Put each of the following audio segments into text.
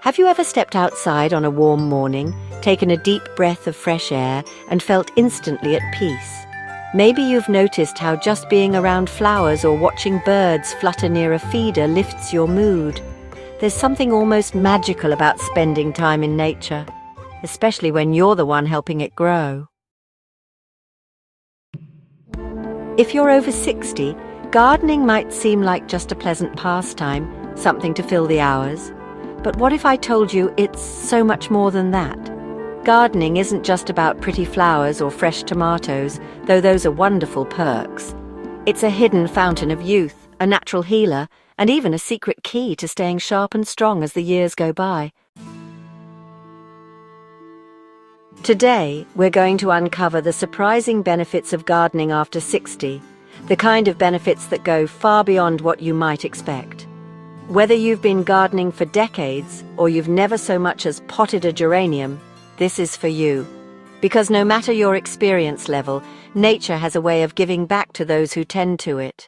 Have you ever stepped outside on a warm morning, taken a deep breath of fresh air, and felt instantly at peace? Maybe you've noticed how just being around flowers or watching birds flutter near a feeder lifts your mood. There's something almost magical about spending time in nature, especially when you're the one helping it grow. If you're over 60, gardening might seem like just a pleasant pastime, something to fill the hours. But what if I told you it's so much more than that? Gardening isn't just about pretty flowers or fresh tomatoes, though those are wonderful perks. It's a hidden fountain of youth, a natural healer, and even a secret key to staying sharp and strong as the years go by. Today, we're going to uncover the surprising benefits of gardening after 60, the kind of benefits that go far beyond what you might expect. Whether you've been gardening for decades or you've never so much as potted a geranium, this is for you. Because no matter your experience level, nature has a way of giving back to those who tend to it.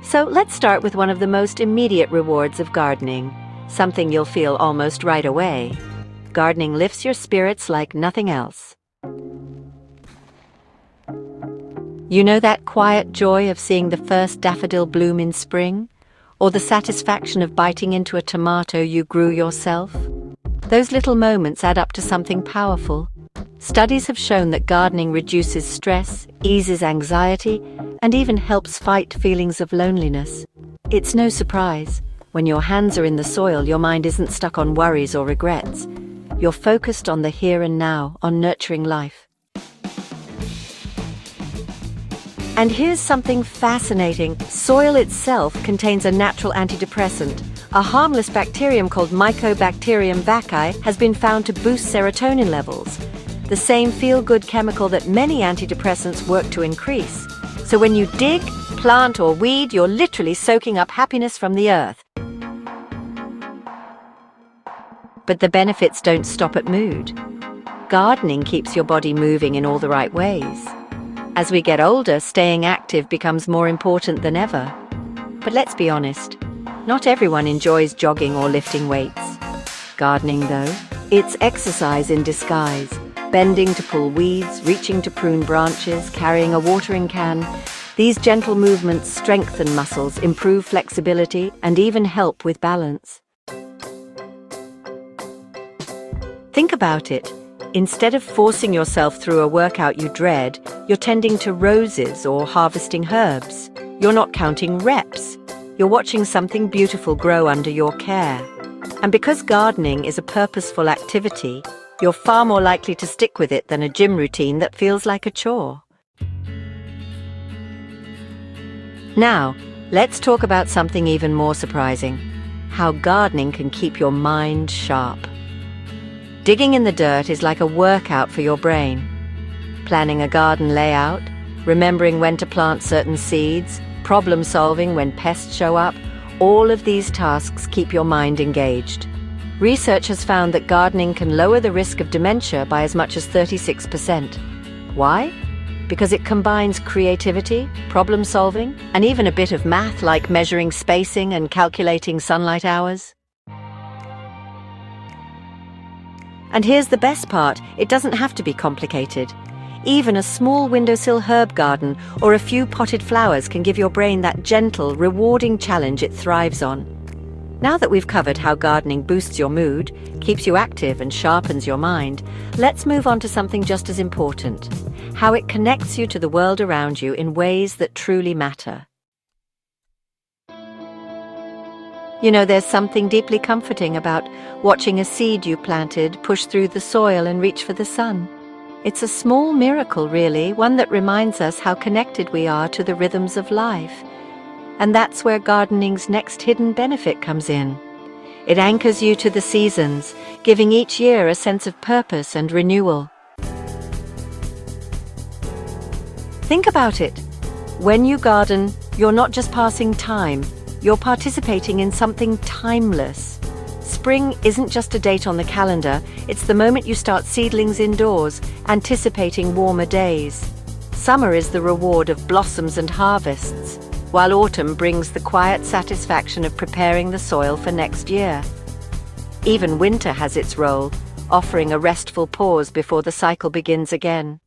So let's start with one of the most immediate rewards of gardening, something you'll feel almost right away. Gardening lifts your spirits like nothing else. You know that quiet joy of seeing the first daffodil bloom in spring? Or the satisfaction of biting into a tomato you grew yourself? Those little moments add up to something powerful. Studies have shown that gardening reduces stress, eases anxiety, and even helps fight feelings of loneliness. It's no surprise. When your hands are in the soil, your mind isn't stuck on worries or regrets. You're focused on the here and now, on nurturing life. And here's something fascinating. Soil itself contains a natural antidepressant. A harmless bacterium called Mycobacterium vaccae has been found to boost serotonin levels, the same feel-good chemical that many antidepressants work to increase. So when you dig, plant or weed, you're literally soaking up happiness from the earth. But the benefits don't stop at mood. Gardening keeps your body moving in all the right ways. As we get older, staying active becomes more important than ever. But let's be honest, not everyone enjoys jogging or lifting weights. Gardening, though, it's exercise in disguise. Bending to pull weeds, reaching to prune branches, carrying a watering can. These gentle movements strengthen muscles, improve flexibility, and even help with balance. Think about it. Instead of forcing yourself through a workout you dread, you're tending to roses or harvesting herbs. You're not counting reps. You're watching something beautiful grow under your care. And because gardening is a purposeful activity, you're far more likely to stick with it than a gym routine that feels like a chore. Now, let's talk about something even more surprising: how gardening can keep your mind sharp. Digging in the dirt is like a workout for your brain. Planning a garden layout, remembering when to plant certain seeds, problem solving when pests show up, all of these tasks keep your mind engaged. Research has found that gardening can lower the risk of dementia by as much as 36%. Why? Because it combines creativity, problem solving, and even a bit of math like measuring spacing and calculating sunlight hours. And here's the best part, it doesn't have to be complicated. Even a small windowsill herb garden or a few potted flowers can give your brain that gentle, rewarding challenge it thrives on. Now that we've covered how gardening boosts your mood, keeps you active and sharpens your mind, let's move on to something just as important: how it connects you to the world around you in ways that truly matter. You know, there's something deeply comforting about watching a seed you planted push through the soil and reach for the sun. It's a small miracle, really, one that reminds us how connected we are to the rhythms of life. And that's where gardening's next hidden benefit comes in. It anchors you to the seasons, giving each year a sense of purpose and renewal. Think about it. When you garden, you're not just passing time, you're participating in something timeless. Spring isn't just a date on the calendar, it's the moment you start seedlings indoors, anticipating warmer days. Summer is the reward of blossoms and harvests. while autumn brings the quiet satisfaction of preparing the soil for next year. Even winter has its role, offering a restful pause before the cycle begins again.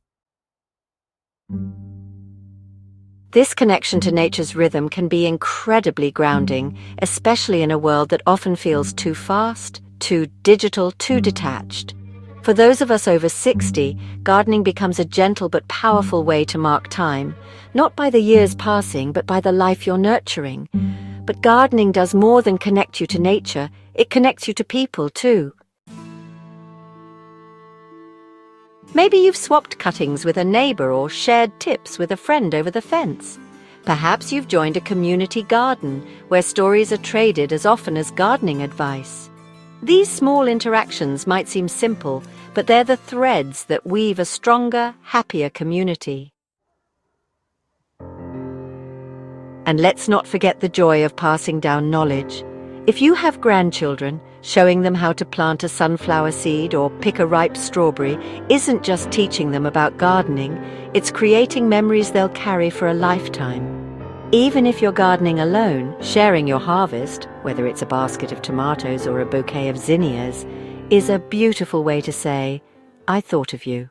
This connection to nature's rhythm can be incredibly grounding, especially in a world that often feels too fast, too digital, too detached. For those of us over 60, gardening becomes a gentle but powerful way to mark time, not by the years passing, but by the life you're nurturing. But gardening does more than connect you to nature, it connects you to people too. Maybe you've swapped cuttings with a neighbor or shared tips with a friend over the fence. Perhaps you've joined a community garden where stories are traded as often as gardening advice. These small interactions might seem simple, but they're the threads that weave a stronger, happier community. And let's not forget the joy of passing down knowledge. If you have grandchildren, showing them how to plant a sunflower seed or pick a ripe strawberry isn't just teaching them about gardening, it's creating memories they'll carry for a lifetime. Even if you're gardening alone, sharing your harvest, whether it's a basket of tomatoes or a bouquet of zinnias, is a beautiful way to say, "I thought of you."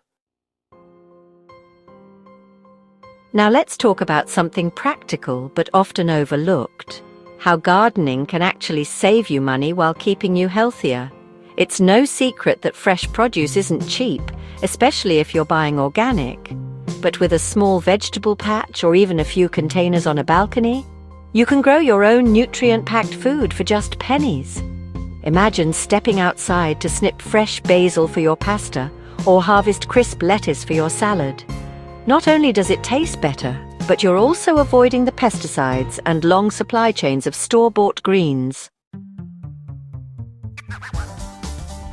Now let's talk about something practical but often overlooked. How gardening can actually save you money while keeping you healthier. It's no secret that fresh produce isn't cheap, especially if you're buying organic. But with a small vegetable patch or even a few containers on a balcony, you can grow your own nutrient-packed food for just pennies. Imagine stepping outside to snip fresh basil for your pasta or harvest crisp lettuce for your salad. Not only does it taste better, but you're also avoiding the pesticides and long supply chains of store-bought greens.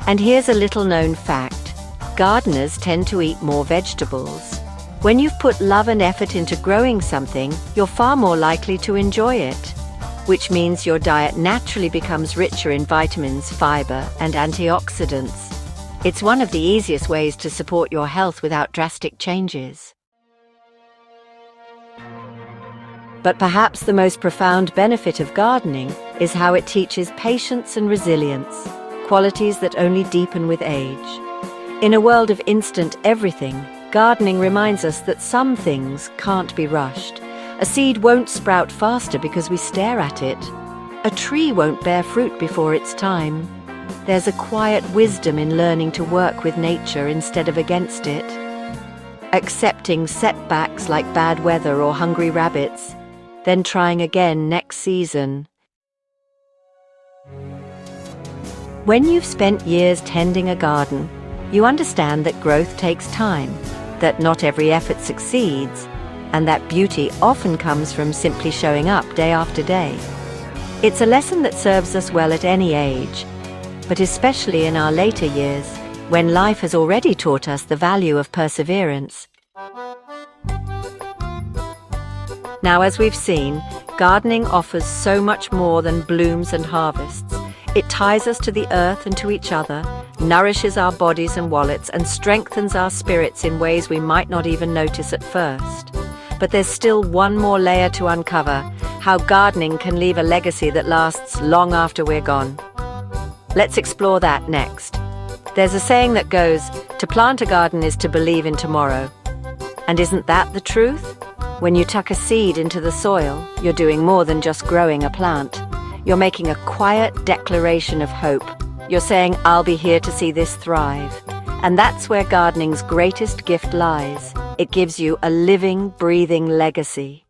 And here's a little-known fact. Gardeners tend to eat more vegetables. When you've put love and effort into growing something, you're far more likely to enjoy it, which means your diet naturally becomes richer in vitamins, fiber, and antioxidants. It's one of the easiest ways to support your health without drastic changes. But perhaps the most profound benefit of gardening is how it teaches patience and resilience, qualities that only deepen with age. In a world of instant everything, gardening reminds us that some things can't be rushed. A seed won't sprout faster because we stare at it. A tree won't bear fruit before its time. There's a quiet wisdom in learning to work with nature instead of against it. Accepting setbacks like bad weather or hungry rabbits, then trying again next season. When you've spent years tending a garden, you understand that growth takes time, that not every effort succeeds, and that beauty often comes from simply showing up day after day. It's a lesson that serves us well at any age, but especially in our later years, when life has already taught us the value of perseverance. Now, as we've seen, gardening offers so much more than blooms and harvests. It ties us to the earth and to each other, nourishes our bodies and wallets, and strengthens our spirits in ways we might not even notice at first. But there's still one more layer to uncover: how gardening can leave a legacy that lasts long after we're gone. Let's explore that next. There's a saying that goes, "To plant a garden is to believe in tomorrow." And isn't that the truth? When you tuck a seed into the soil, you're doing more than just growing a plant. You're making a quiet declaration of hope. You're saying, "I'll be here to see this thrive." And that's where gardening's greatest gift lies. It gives you a living, breathing legacy.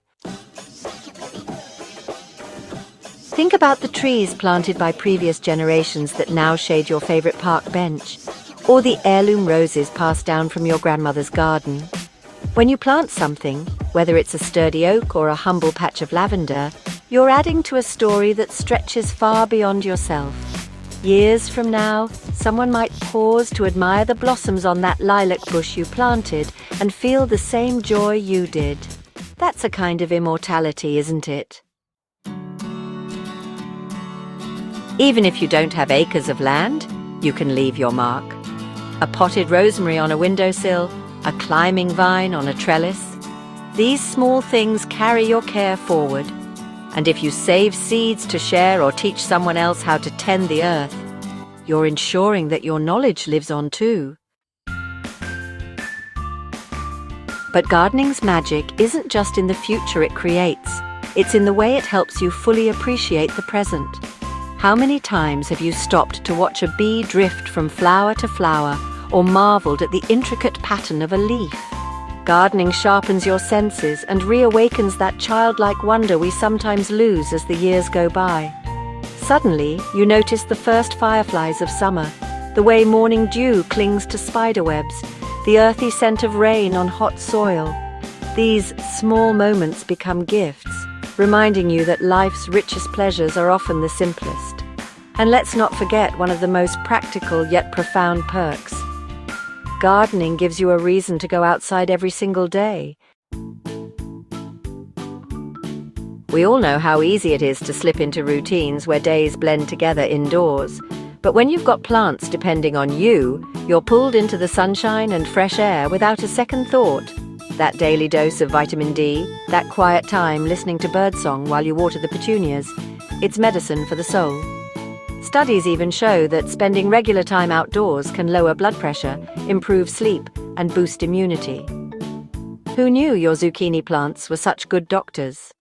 Think about the trees planted by previous generations that now shade your favorite park bench, or the heirloom roses passed down from your grandmother's garden. When you plant something, whether it's a sturdy oak or a humble patch of lavender, you're adding to a story that stretches far beyond yourself. Years from now, someone might pause to admire the blossoms on that lilac bush you planted and feel the same joy you did. That's a kind of immortality, isn't it? Even if you don't have acres of land, you can leave your mark. A potted rosemary on a windowsill, a climbing vine on a trellis. These small things carry your care forward, And if you save seeds to share or teach someone else how to tend the earth, you're ensuring that your knowledge lives on too. But gardening's magic isn't just in the future it creates, it's in the way it helps you fully appreciate the present. How many times have you stopped to watch a bee drift from flower to flower, or marveled at the intricate pattern of a leaf? Gardening sharpens your senses and reawakens that childlike wonder we sometimes lose as the years go by. Suddenly, you notice the first fireflies of summer, the way morning dew clings to spiderwebs, the earthy scent of rain on hot soil. These small moments become gifts, reminding you that life's richest pleasures are often the simplest. And let's not forget one of the most practical yet profound perks. Gardening gives you a reason to go outside every single day. We all know how easy it is to slip into routines where days blend together indoors. But when you've got plants depending on you, you're pulled into the sunshine and fresh air without a second thought. That daily dose of vitamin D, that quiet time listening to birdsong while you water the petunias, it's medicine for the soul. Studies even show that spending regular time outdoors can lower blood pressure, improve sleep, and boost immunity. Who knew your zucchini plants were such good doctors?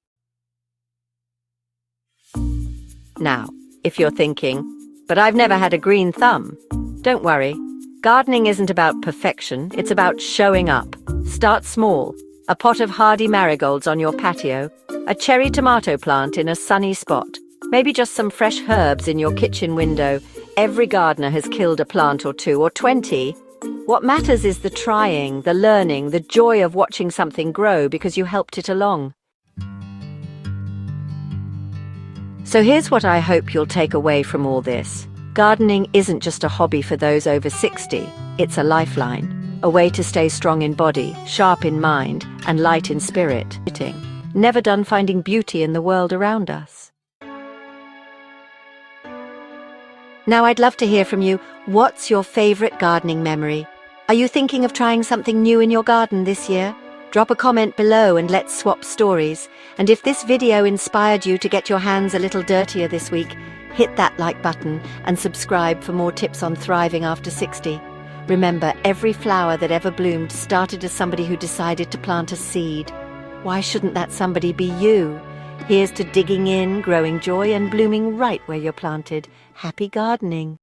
Now, if you're thinking, but I've never had a green thumb, don't worry. Gardening isn't about perfection, it's about showing up. Start small. A pot of hardy marigolds on your patio, a cherry tomato plant in a sunny spot, maybe just some fresh herbs in your kitchen window. Every gardener has killed a plant or two, or 20. What matters is the trying, the learning, the joy of watching something grow because you helped it along. So here's what I hope you'll take away from all this. Gardening isn't just a hobby for those over 60, it's a lifeline, a way to stay strong in body, sharp in mind, and light in spirit. Never done finding beauty in the world around us. Now I'd love to hear from you. What's your favorite gardening memory? Are you thinking of trying something new in your garden this year? Drop a comment below and let's swap stories. And if this video inspired you to get your hands a little dirtier this week, hit that like button and subscribe for more tips on thriving after 60. Remember, every flower that ever bloomed started as somebody who decided to plant a seed. Why shouldn't that somebody be you? Here's to digging in, growing joy, and blooming right where you're planted. Happy gardening!